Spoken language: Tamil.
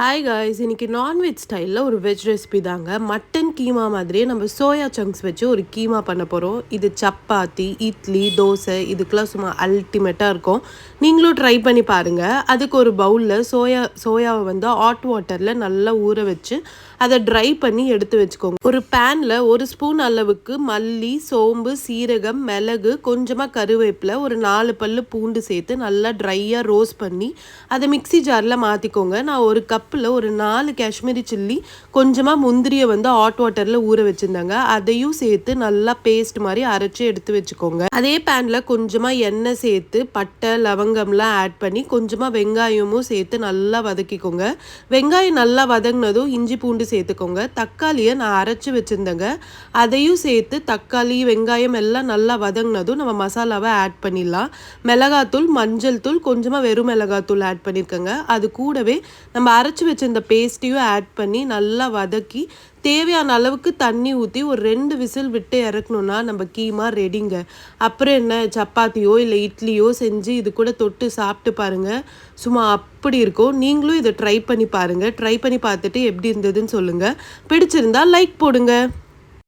ஹாய் காய்ஸ், இன்னைக்கு நான்வெஜ் ஸ்டைலில் ஒரு வெஜ் ரெசிபி தாங்க. மட்டன் கீமா மாதிரியே நம்ம சோயா சங்க்ஸ் வச்சு ஒரு கீமா பண்ண போகிறோம். இது சப்பாத்தி, இட்லி, தோசை இதுக்கெலாம் சும்மா அல்டிமேட்டாக இருக்கும். நீங்களும் ட்ரை பண்ணி பாருங்கள். அதுக்கு ஒரு பவுலில் சோயாவை வந்து ஹாட் வாட்டரில் நல்லா ஊற வச்சு அதை ட்ரை பண்ணி எடுத்து வச்சுக்கோங்க. ஒரு பேனில் 1 ஸ்பூன் அளவுக்கு மல்லி, சோம்பு, சீரகம், மிளகு, கொஞ்சமாக கருவேப்பிலை, ஒரு 4 பல்லு பூண்டு சேர்த்து நல்லா ட்ரையாக ரோஸ்ட் பண்ணி அதை மிக்சி ஜாரில் மாற்றிக்கோங்க. நான் ஒரு கப்பில் ஒரு 4 காஷ்மீரி சில்லி, கொஞ்சமாக முந்திரியை வந்து ஹாட் வாட்டரில் ஊற வச்சுருந்தாங்க. அதையும் சேர்த்து நல்லா பேஸ்ட் மாதிரி அரைச்சி எடுத்து வச்சுக்கோங்க. அதே பேனில் கொஞ்சமாக எண்ணெய் சேர்த்து பட்டை, லவங்கம்லாம் ஆட் பண்ணி கொஞ்சமாக வெங்காயமும் சேர்த்து நல்லா வதக்கிக்கோங்க. வெங்காயம் நல்லா வதங்கினதும் இஞ்சி பூண்டு சேர்த்துக்கோங்க. தக்காளியை நான் அரைச்சி வச்சுருந்தேங்க, அதையும் சேர்த்து தக்காளி, வெங்காயம் எல்லாம் நல்லா வதங்கினதும் நம்ம மசாலாவை ஆட் பண்ணிடலாம். மிளகாத்தூள், மஞ்சள் தூள், கொஞ்சமாக வெறும் மிளகாத்தூள் ஆட் பண்ணியிருக்கேங்க. அது கூடவே நம்ம அரைச்சி வச்சிருந்த பேஸ்ட்டையும் ஆட் பண்ணி நல்லா வதக்கி தேவையான அளவுக்கு தண்ணி ஊற்றி ஒரு 2 விசில் விட்டு இறக்கணுன்னா நம்ம கீமா ரெடிங்க. அப்புறம் என்ன, சப்பாத்தியோ இல்லை இட்லியோ செஞ்சு இது கூட தொட்டு சாப்பிட்டு பாருங்கள், சும்மா அப்படி இருக்கும். நீங்களும் இதை ட்ரை பண்ணி பாருங்கள். ட்ரை பண்ணி பார்த்துட்டு எப்படி இருந்ததுன்னு சொல்லுங்கள். பிடிச்சிருந்தா லைக் போடுங்க.